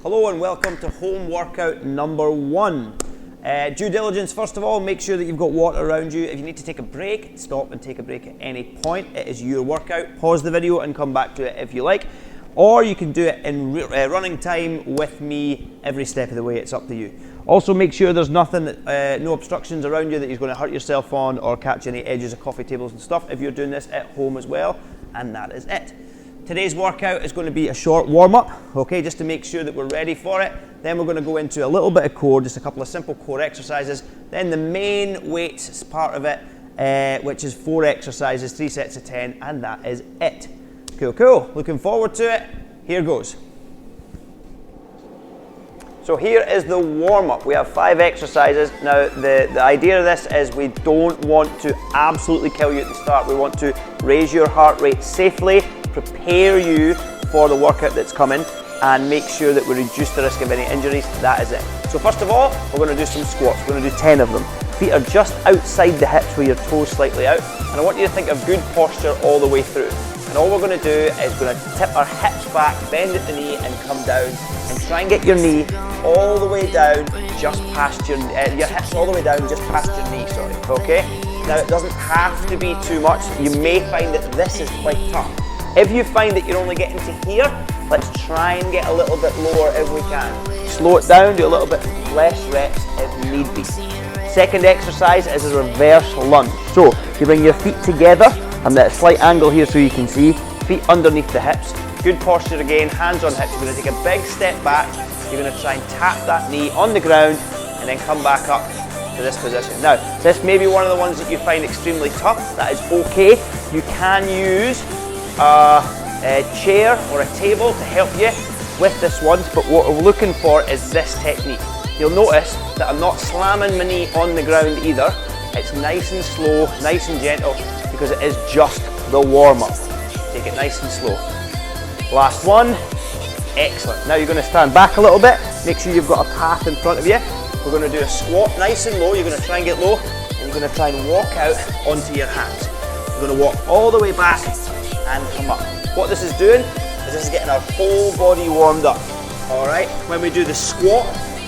Hello and welcome to home workout number 1. Due diligence, first of all, make sure that you've got water around you. If you need to take a break, stop and take a break at any point. It is your workout. Pause the video and come back to it if you like. Or you can do it in running time with me every step of the way. It's up to you. Also make sure there's nothing, no obstructions around you that you're going to hurt yourself on or catch any edges of coffee tables and stuff if you're doing this at home as well. And that is it. Today's workout is going to be a short warm-up, okay, just to make sure that we're ready for it. Then we're going to go into a little bit of core, just a couple of simple core exercises. Then the main weights part of it, which is 4 exercises, 3 sets of 10, and that is it. Cool. Looking forward to it. Here goes. So here is the warm-up. We have 5 exercises. Now the idea of this is we don't want to absolutely kill you at the start. We want to raise your heart rate safely, prepare you for the workout that's coming, and make sure that we reduce the risk of any injuries. That is it. So first of all, we're going to do some squats. We're going to do 10 of them. Feet are just outside the hips with your toes slightly out, and I want you to think of good posture all the way through. And all we're going to do is we're going to tip our hips back, bend at the knee and come down, and try and get your knee all the way down, just past your hips all the way down, just past your knee, sorry, okay? Now it doesn't have to be too much. You may find that this is quite tough. If you find that you're only getting to here, let's try and get a little bit lower if we can. Slow it down, do a little bit less reps if need be. Second exercise is a reverse lunge. So you bring your feet together. I'm at a slight angle here so you can see. Feet underneath the hips. Good posture again, hands on hips. You're going to take a big step back. You're going to try and tap that knee on the ground and then come back up to this position. Now, this may be one of the ones that you find extremely tough. That is okay. You can use a chair or a table to help you with this one, but what we're looking for is this technique. You'll notice that I'm not slamming my knee on the ground either. It's nice and slow, nice and gentle, because it is just the warm-up. Take it nice and slow. Last one. Excellent. Now you're going to stand back a little bit. Make sure you've got a path in front of you. We're going to do a squat nice and low. You're going to try and get low, and you're going to try and walk out onto your hands. You're going to walk all the way back and come up. What this is doing is this is getting our whole body warmed up. Alright, when we do the squat,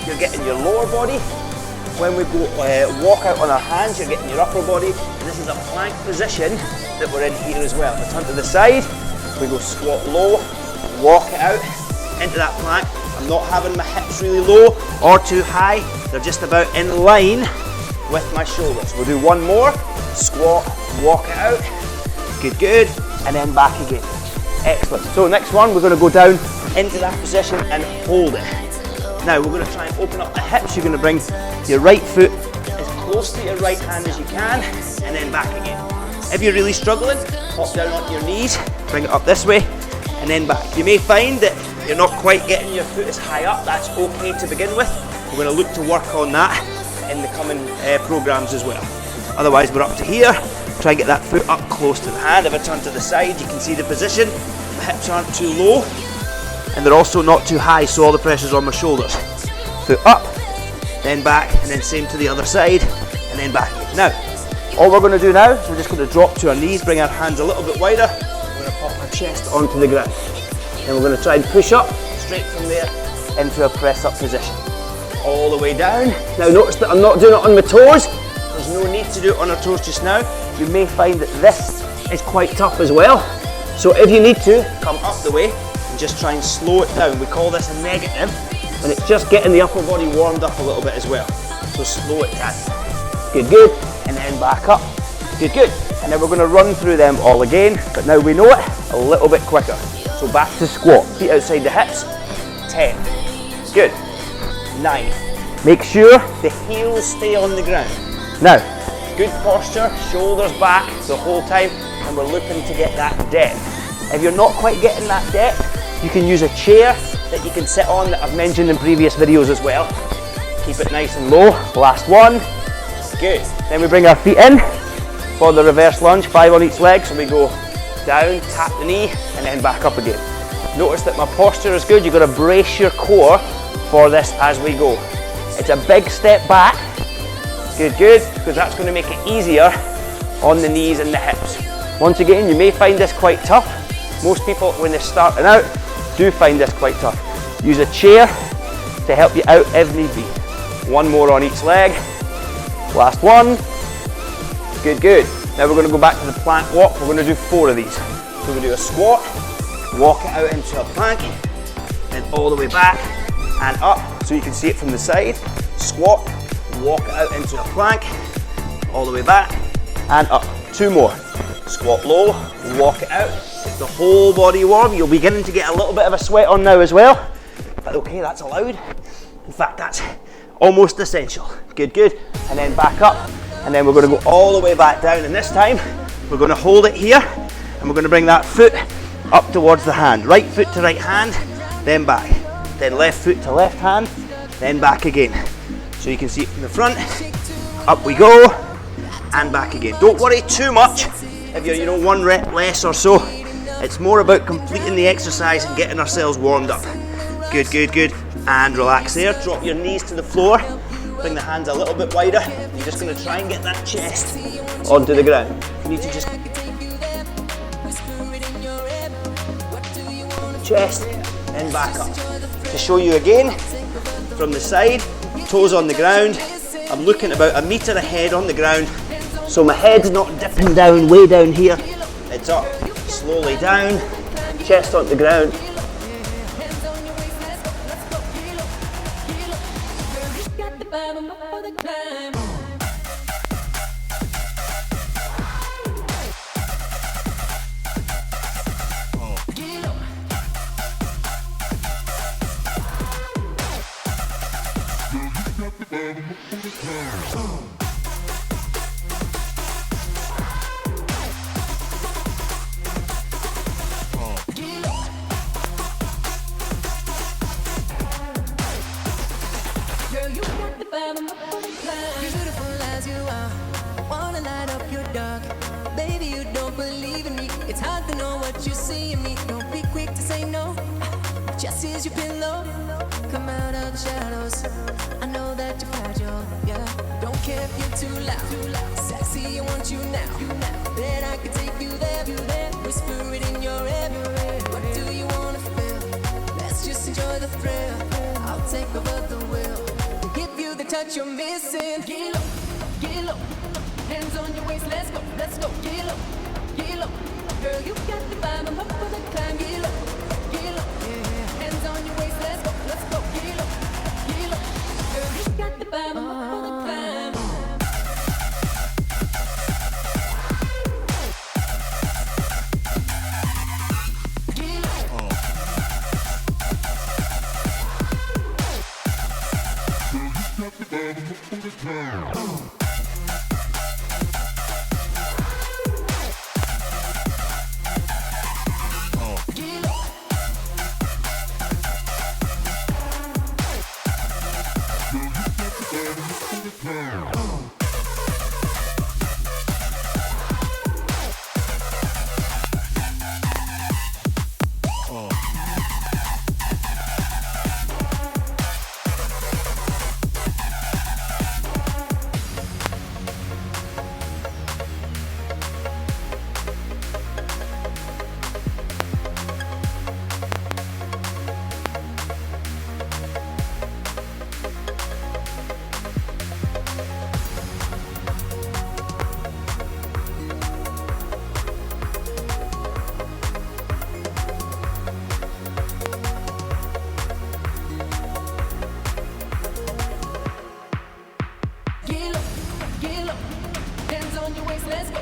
you're getting your lower body. When we go walk out on our hands, you're getting your upper body. And this is a plank position that we're in here as well. If I turn to the side, we go squat low, walk it out into that plank. I'm not having my hips really low or too high. They're just about in line with my shoulders. We'll do one more. Squat, walk it out. Good. And then back again. Excellent. So next one, we're going to go down into that position and hold it. Now we're going to try and open up the hips. You're going to bring your right foot as close to your right hand as you can, and then back again. If you're really struggling, hop down onto your knees, bring it up this way, and then back. You may find that you're not quite getting your foot as high up. That's okay to begin with. We're going to look to work on that in the coming programs as well. Otherwise, we're up to here. Try and get that foot up close to the hand. If I turn to the side, you can see the position. The hips aren't too low, and they're also not too high, so all the pressure's on my shoulders. Foot up, then back, and then same to the other side, and then back again. Now, all we're going to do now is we're just going to drop to our knees, bring our hands a little bit wider. We're going to pop our chest onto the ground. Then we're going to try and push up, straight from there, into a press-up position. All the way down. Now notice that I'm not doing it on my toes. There's no need to do it on our toes just now. You may find that this is quite tough as well. So if you need to, come up the way and just try and slow it down. We call this a negative, and it's just getting the upper body warmed up a little bit as well. So slow it down. Good. And then back up. Good. And then we're going to run through them all again, but now we know it a little bit quicker. So back to squat. Feet outside the hips. 10. Good. 9. Make sure the heels stay on the ground. Now, good posture, shoulders back the whole time, and we're looking to get that depth. If you're not quite getting that depth, you can use a chair that you can sit on that I've mentioned in previous videos as well. Keep it nice and low. Last one. Good. Then we bring our feet in for the reverse lunge, 5 on each leg. So we go down, tap the knee, and then back up again. Notice that my posture is good. You've got to brace your core for this as we go. It's a big step back. Good, because that's going to make it easier on the knees and the hips. Once again, you may find this quite tough. Most people, when they're starting out, do find this quite tough. Use a chair to help you out if need be. One more on each leg. Last one. Good, good. Now we're going to go back to the plank walk. We're going to do 4 of these. So we're going to do a squat, walk it out into a plank, then all the way back and up so you can see it from the side. Squat, walk it out into a plank, all the way back and up. 2 more. Squat low, walk it out. It's the whole body warm. You're beginning to get a little bit of a sweat on now as well. But okay, that's allowed. In fact, that's almost essential. Good, good. And then back up. And then we're going to go all the way back down. And this time, we're going to hold it here. And we're going to bring that foot up towards the hand. Right foot to right hand, then back. Then left foot to left hand, then back again. So you can see it from the front. Up we go. And back again. Don't worry too much if you're, 1 rep less or so. It's more about completing the exercise and getting ourselves warmed up. Good, good, good. And relax there. Drop your knees to the floor. Bring the hands a little bit wider. You're just going to try and get that chest onto the ground. You need to just chest and back up. To show you again, from the side, toes on the ground. I'm looking about 1 metre ahead on the ground. So my head's not dipping down, way down here. It's up, slowly down, chest on the ground. Beautiful as you are, I wanna light up your dark. Baby, you don't believe in me. It's hard to know what you see in me. Don't be quick to say no. Just is your pillow. Come out of the shadows. I know that you're fragile, yeah. Don't care if you're too loud. Sexy, I want you now. Then I can take you there. Whisper it in your ear. What do you wanna feel? Let's just enjoy the thrill. I'll take over the wheel. The touch you're missing. Get low, hands on your waist, let's go, get low, girl, you got the vibe, I'm up for the climb, get low, yeah. Hands on your waist, let's go, get low, girl, you got the vibe, I'm up for the climb.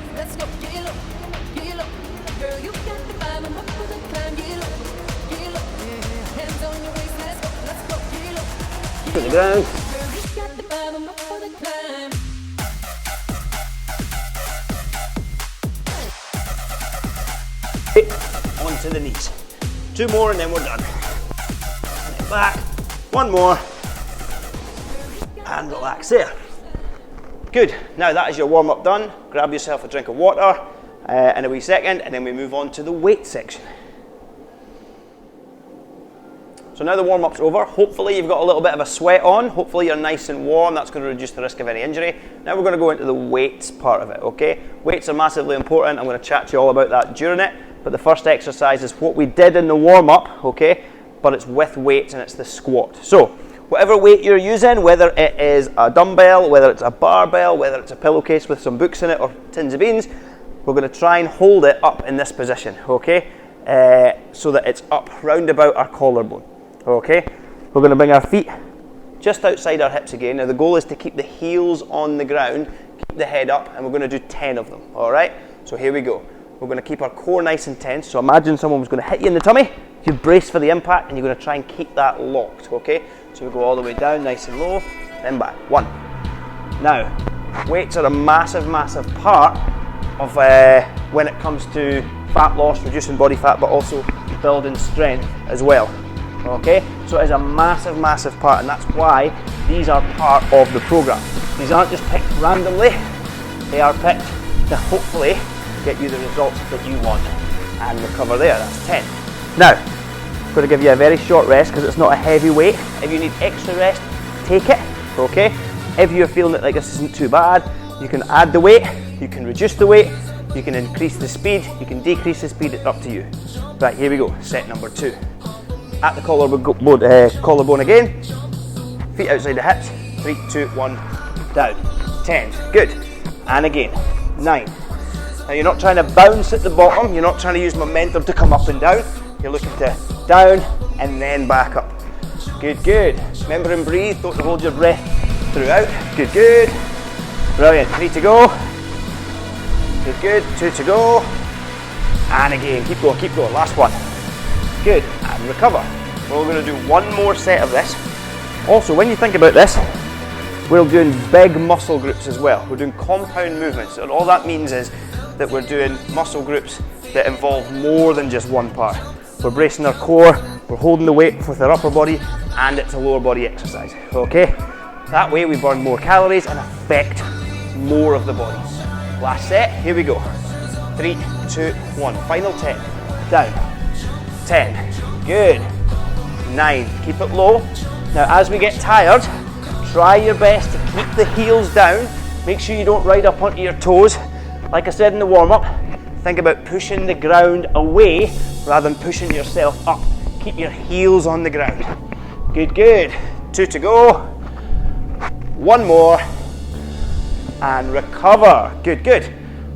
Let's go, get low, girl, you got the vibe, I'm up for the climb, get low, yeah. Hands on your waist, let's go, get low, To the ground. girl, you got the vibe, I'm up for the climb. Onto the knees. 2 more and then we're done. And then back, 1 more, and relax there. Good, now that is your warm up done. Grab yourself a drink of water in a wee second, and then we move on to the weight section. So now the warm up's over. Hopefully you've got a little bit of a sweat on. Hopefully you're nice and warm. That's going to reduce the risk of any injury. Now we're going to go into the weights part of it, okay? Weights are massively important. I'm going to chat to you all about that during it. But the first exercise is what we did in the warm up, okay? But it's with weights and it's the squat. So whatever weight you're using, whether it is a dumbbell, whether it's a barbell, whether it's a pillowcase with some books in it or tins of beans, we're going to try and hold it up in this position, okay? So that it's up round about our collarbone, okay? We're going to bring our feet just outside our hips again. Now the goal is to keep the heels on the ground, keep the head up, and we're going to do 10 of them, all right? So here we go. We're going to keep our core nice and tense. So imagine someone was going to hit you in the tummy, you brace for the impact, and you're going to try and keep that locked, okay? So we go all the way down, nice and low, then back. 1. Now, weights are a massive, massive part of when it comes to fat loss, reducing body fat, but also building strength as well, okay? So it is a massive, massive part, and that's why these are part of the program. These aren't just picked randomly, they are picked to hopefully get you the results that you want and recover there. That's 10. Now, I'm going to give you a very short rest because it's not a heavy weight. If you need extra rest, take it, okay? If you're feeling it like this isn't too bad, you can add the weight, you can reduce the weight, you can increase the speed, you can decrease the speed, it's up to you. Right, here we go, set number 2. At the collarbone again, feet outside the hips, 3, 2, 1, down. 10, good. And again, 9. Now you're not trying to bounce at the bottom, you're not trying to use momentum to come up and down, you're looking to down and then back up. Good, good. Remember and breathe, don't hold your breath throughout. Good, good. Brilliant, 3 to go. Good, good, 2 to go. And again, keep going, last one. Good, and recover. Well, we're going to do one more set of this. Also, when you think about this, we're doing big muscle groups as well. We're doing compound movements, and all that means is that we're doing muscle groups that involve more than just one part. We're bracing our core, we're holding the weight with our upper body, and it's a lower body exercise, okay? That way we burn more calories and affect more of the body. Last set, here we go. 3, 2, 1, final 10, down. 10, good. 9, keep it low. Now as we get tired, try your best to keep the heels down. Make sure you don't ride up onto your toes. Like I said in the warm-up, think about pushing the ground away rather than pushing yourself up. Keep your heels on the ground. Good, good. 2 to go. 1 more. And recover. Good, good.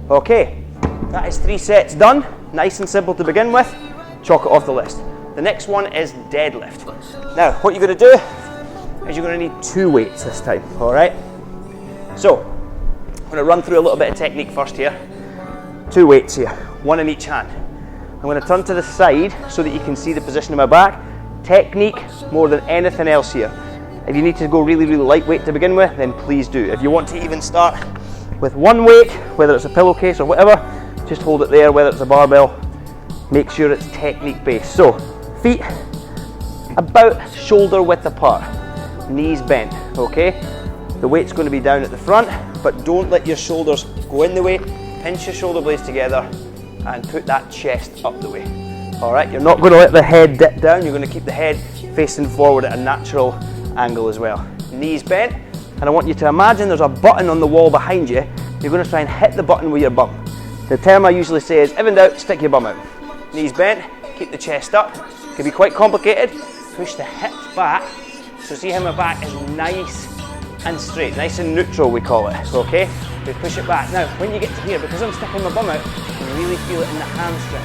Okay, that is 3 sets done. Nice and simple to begin with. Chalk it off the list. The next one is deadlift. Now, what you're going to do is you're going to need 2 weights this time, all right? So, I'm going to run through a little bit of technique first here. 2 weights here, 1 in each hand. I'm going to turn to the side so that you can see the position of my back. Technique more than anything else here. If you need to go really, really lightweight to begin with, then please do. If you want to even start with 1 weight, whether it's a pillowcase or whatever, just hold it there, whether it's a barbell, make sure it's technique based. So, feet about shoulder width apart, knees bent, okay? The weight's going to be down at the front, but don't let your shoulders go in the way. Pinch your shoulder blades together and put that chest up the way. All right, you're not going to let the head dip down. You're going to keep the head facing forward at a natural angle as well. Knees bent, and I want you to imagine there's a button on the wall behind you. You're going to try and hit the button with your bum. The term I usually say is, if in doubt, stick your bum out. Knees bent, keep the chest up. It can be quite complicated. Push the hips back. So see how my back is nice and straight, nice and neutral we call it, okay? We push it back. Now, when you get to here, because I'm sticking my bum out, you can really feel it in the hamstring.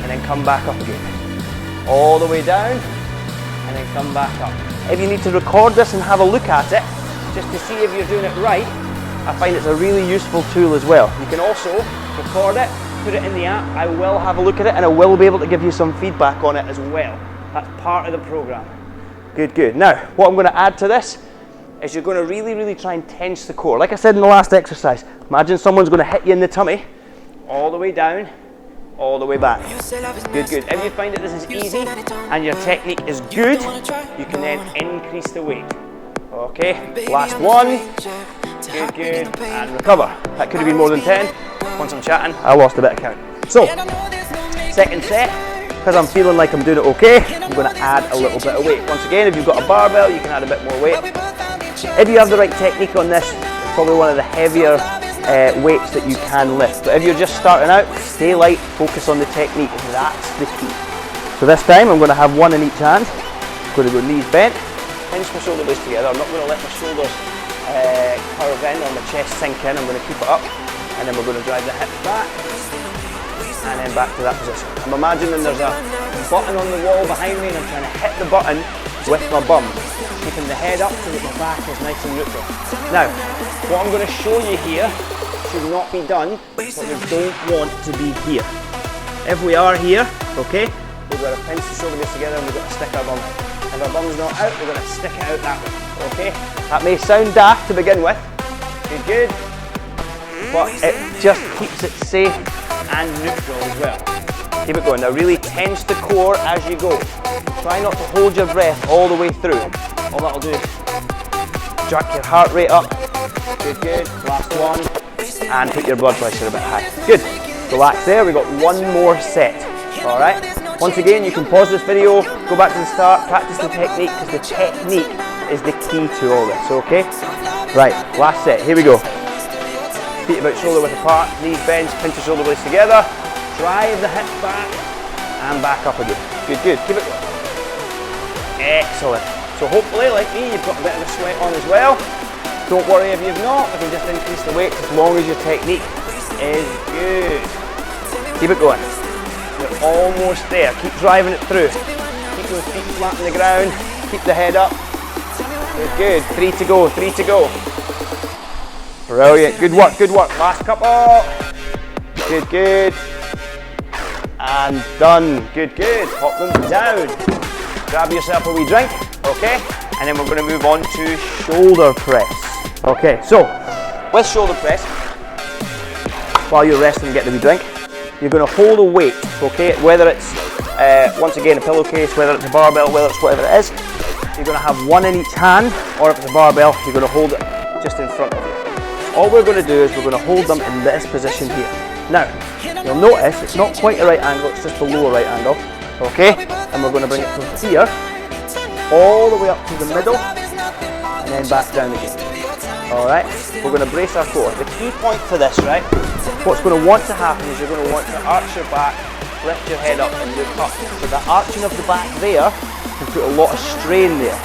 And then come back up again. All the way down, and then come back up. If you need to record this and have a look at it, just to see if you're doing it right, I find it's a really useful tool as well. You can also record it, put it in the app. I will have a look at it and I will be able to give you some feedback on it as well. That's part of the program. Good, good. Now, what I'm going to add to this is you're going to really, really try and tense the core. Like I said in the last exercise, imagine someone's going to hit you in the tummy, all the way down, all the way back. Good, good. If you find that this is easy and your technique is good, you can then increase the weight. Okay, last one. Good, good, and recover. That could have been more than 10. Once I'm chatting, I lost a bit of count. So, second set, because I'm feeling like I'm doing it okay, I'm going to add a little bit of weight. Once again, if you've got a barbell, you can add a bit more weight. If you have the right technique on this, it's probably one of the heavier weights that you can lift. But if you're just starting out, stay light, focus on the technique, that's the key. So this time I'm going to have 1 in each hand. I'm going to go knees bent, pinch my shoulder blades together. I'm not going to let my shoulders curve in or my chest sink in. I'm going to keep it up, and then we're going to drive the hips back, and then back to that position. I'm imagining there's a button on the wall behind me, and I'm trying to hit the button with my bum, keeping the head up so that my back is nice and neutral. Now, what I'm going to show you here should not be done, but we don't want to be here. If we are here, okay, we've got to pinch the shoulder blades together and we've got to stick our bum out. If our bum's not out, we're going to stick it out that way, okay? That may sound daft to begin with, good, but it just keeps it safe and neutral as well. Keep it going. Now really tense the core as you go. Try not to hold your breath all the way through. All that'll do is jerk your heart rate up. Good. Last one. And put your blood pressure a bit high. Good. Relax there. We've got one more set. All right. Once again, you can pause this video, go back to the start, practice the technique, because the technique is the key to all this, okay? Right, last set. Here we go. Feet about shoulder width apart, knees bent, pinch your shoulder blades together, drive the hips back, and back up again. Good. Keep it going. Excellent. So hopefully, like me, you've got a bit of a sweat on as well. Don't worry if you've not, we can just increase the weight as long as your technique is good. Keep it going. You're almost there. Keep driving it through. Keep those feet flat on the ground. Keep the head up. Good. 3 to go. Brilliant. Good work. Last couple. Good. And done. Good. Pop them down. Grab yourself a wee drink, okay? And then we're going to move on to shoulder press. Okay, so with shoulder press, while you're resting and get the wee drink, you're going to hold a weight, okay? Whether it's, once again, a pillowcase, whether it's a barbell, whether it's whatever it is, you're going to have one in each hand, or if it's a barbell, you're going to hold it just in front of you. All we're going to do is we're going to hold them in this position here. Now, you'll notice it's not quite a right angle, it's just below a right angle, okay? And we're going to bring it from here, all the way up to the middle, and then back down again. Alright, we're going to brace our core. The key point for this, right, what's going to want to happen is you're going to want to arch your back, lift your head up and look up. So the arching of the back there can put a lot of strain there.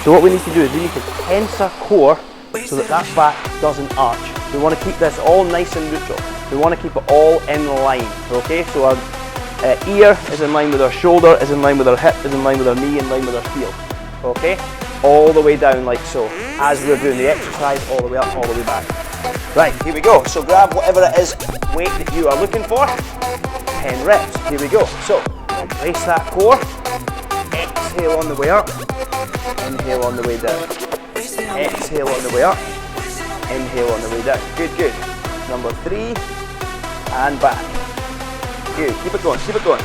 So what we need to do is we need to tense our core so that that back doesn't arch. We want to keep this all nice and neutral. We want to keep it all in line, okay? So our ear is in line with our shoulder, is in line with our hip, is in line with our knee, in line with our heel, okay? All the way down like so, as we're doing the exercise, all the way up, all the way back. Right, here we go. So grab whatever it is weight that you are looking for, 10 reps, here we go. So, brace that core, exhale on the way up, inhale on the way down. Exhale on the way up, inhale on the way down. Good. Number 3, and back. Good, keep it going.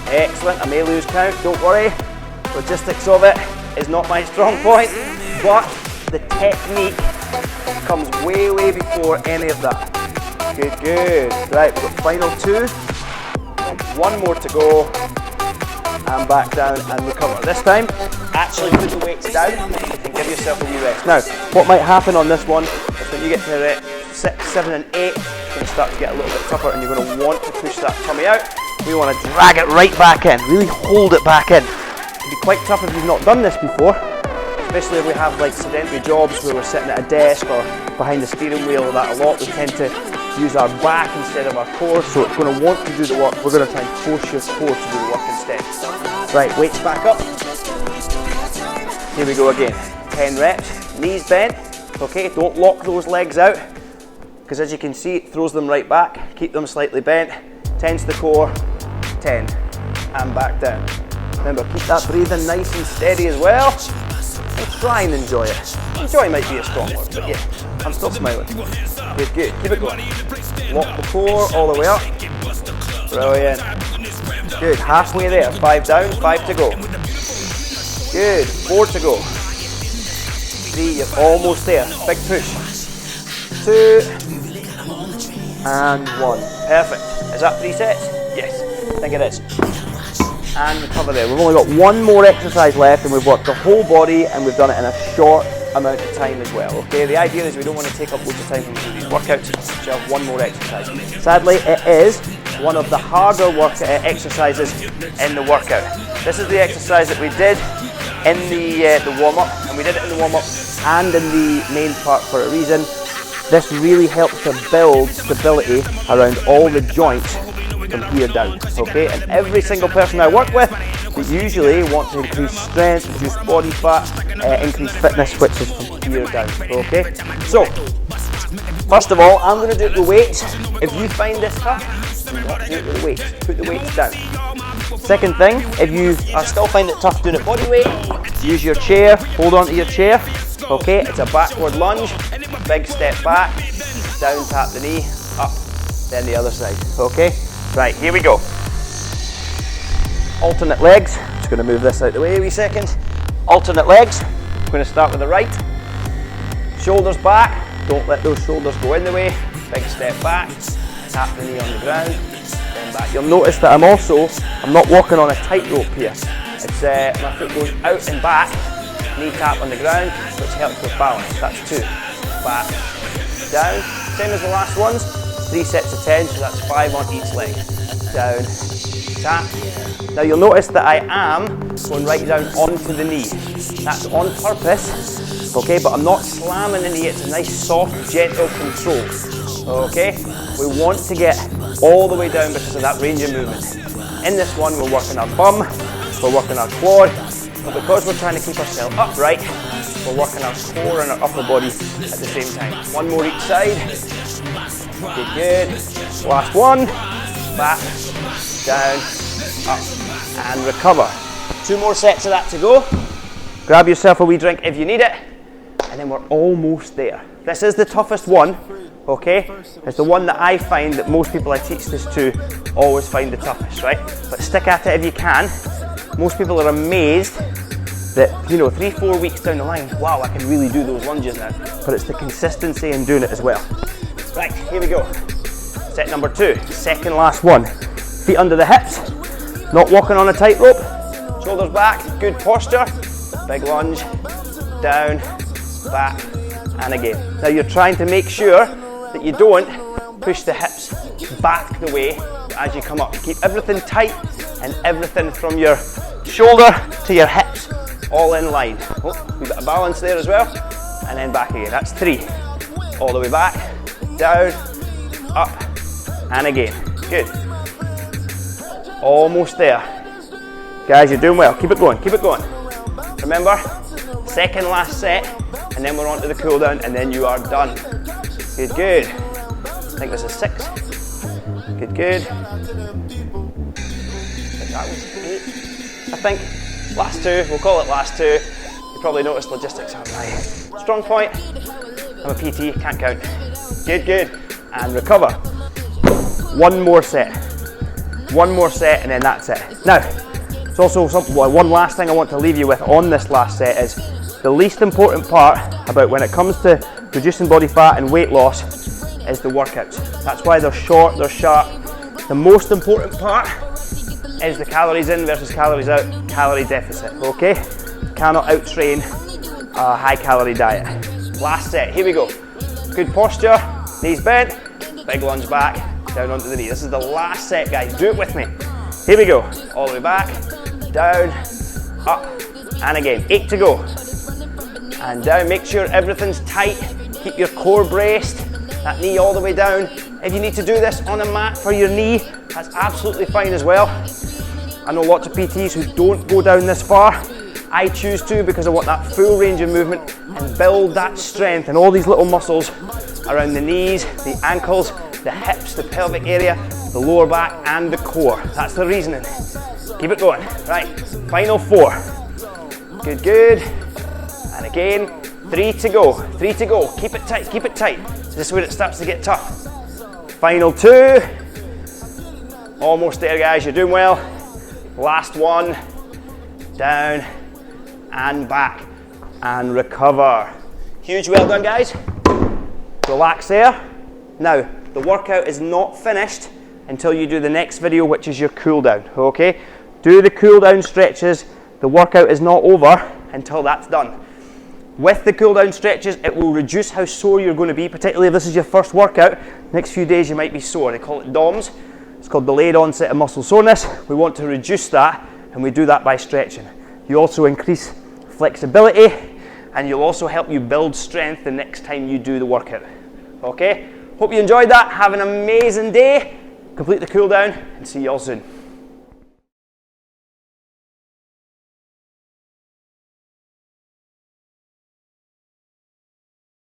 Excellent, I may lose count, don't worry. Logistics of it is not my strong point, but the technique comes way before any of that. Good. Right, we've got final 2. 1 more to go, and back down and recover. This time, actually put the weights down and give yourself a wee rest. Now, what might happen on this one is when you get to rep 6, 7 and 8, it's going to start to get a little bit tougher and you're going to want to push that tummy out. We want to drag it right back in, really hold it back in. It can be quite tough if you've not done this before, especially if we have like sedentary jobs where we're sitting at a desk or behind the steering wheel or that a lot. We tend to use our back instead of our core, so it's going to want to do the work. We're going to try and force your core to do the work instead. Right, weights back up. Here we go again. 10 reps, knees bent. Okay, don't lock those legs out, because as you can see, it throws them right back. Keep them slightly bent. Tense the core. 10, and back down. Remember, keep that breathing nice and steady as well. And try and enjoy it. Enjoy might be a strong word, but yeah, I'm still smiling. Good, keep it going. Lock the core all the way up. Brilliant. Good, halfway there. 5 down, 5 to go. Good, 4 to go. 3, you're almost there. Big push. 2, and 1. Perfect. Is that 3 sets? Yes, I think it is. And recover there. We've only got 1 more exercise left, and we've worked the whole body, and we've done it in a short amount of time as well. Okay, the idea is we don't want to take up loads of time when we do these workouts, so have 1 more exercise. Sadly, it is one of the harder exercises in the workout. This is the exercise that we did in the warm-up, and we did it in the warm-up and in the main part for a reason. This really helps to build stability around all the joints from here down, okay? And every single person I work with, they usually want to increase strength, reduce body fat, increase fitness, which is from here down, okay? So, first of all, I'm going to do it with weights. If you find this tough, do not do it with the weights. Put the weights down. Second thing, if you are still finding it tough doing it body weight, use your chair, hold on to your chair, okay? It's a backward lunge, big step back, down, tap the knee, up, then the other side, okay? Right, here we go. Alternate legs, just going to move this out the way a wee second. Alternate legs, I'm going to start with the right. Shoulders back, don't let those shoulders go in the way. Big step back, tap the knee on the ground, then back. You'll notice that I'm not walking on a tightrope here. It's my foot goes out and back, knee tap on the ground, which helps with balance. That's 2. Back, down, same as the last ones. 3 sets of 10, so that's 5 on each leg. Down, tap. Now you'll notice that I am going right down onto the knee. That's on purpose, okay, but I'm not slamming the knee. It's a nice, soft, gentle control, okay? We want to get all the way down because of that range of movement. In this one, we're working our bum, we're working our quad, but because we're trying to keep ourselves upright, we're working our core and our upper body at the same time. One more each side. Okay, good. Last one. Back, down, up, and recover. 2 more sets of that to go. Grab yourself a wee drink if you need it, and then we're almost there. This is the toughest one, okay? It's the one that I find that most people I teach this to always find the toughest, right? But stick at it if you can. Most people are amazed that, 3-4 weeks down the line, wow, I can really do those lunges now. But it's the consistency in doing it as well. Right, here we go. Set number 2, second last one. Feet under the hips, not walking on a tightrope. Shoulders back, good posture. Big lunge, down, back, and again. Now you're trying to make sure that you don't push the hips back the way as you come up. Keep everything tight and everything from your shoulder to your hips all in line. Oh, a bit of balance there as well. And then back again. That's 3. All the way back, down, up, and again. Good. Almost there. Guys, you're doing well. Keep it going, keep it going. Remember, second last set, and then we're on to the cool down, and then you are done. Good, good. I think this is 6. Good, good. That was 8, I think. Last 2, we'll call it last 2. You probably noticed logistics aren't my strong point. I'm a PT, can't count. Good, good. And recover. 1 more set. 1 more set, and then that's it. Now, it's also one last thing I want to leave you with on this last set is the least important part about when it comes to reducing body fat and weight loss is the workouts. That's why they're short, they're sharp. The most important part is the calories in versus calories out, calorie deficit, okay? Cannot out-train a high calorie diet. Last set, here we go. Good posture, knees bent, big lunge back, down onto the knee. This is the last set, guys, do it with me. Here we go, all the way back, down, up, and again. 8 to go. And down, make sure everything's tight. Keep your core braced, that knee all the way down. If you need to do this on a mat for your knee, that's absolutely fine as well. I know lots of PTs who don't go down this far. I choose to because I want that full range of movement and build that strength and all these little muscles around the knees, the ankles, the hips, the pelvic area, the lower back, and the core. That's the reasoning. Keep it going. Right, final 4. Good, good. And again, 3 to go. 3 to go. Keep it tight, keep it tight. This is where it starts to get tough. Final 2. Almost there, guys. You're doing well. Last one. Down and back and recover. Huge well done, guys. Relax there. Now, the workout is not finished until you do the next video, which is your cool down, okay? Do the cool down stretches. The workout is not over until that's done. With the cool down stretches, it will reduce how sore you're going to be, particularly if this is your first workout. Next few days you might be sore. They call it DOMS. It's called delayed onset of muscle soreness. We want to reduce that, and we do that by stretching. You also increase flexibility, and you'll also help you build strength the next time you do the workout. Okay? Hope you enjoyed that. Have an amazing day. Complete the cool down and see you all soon.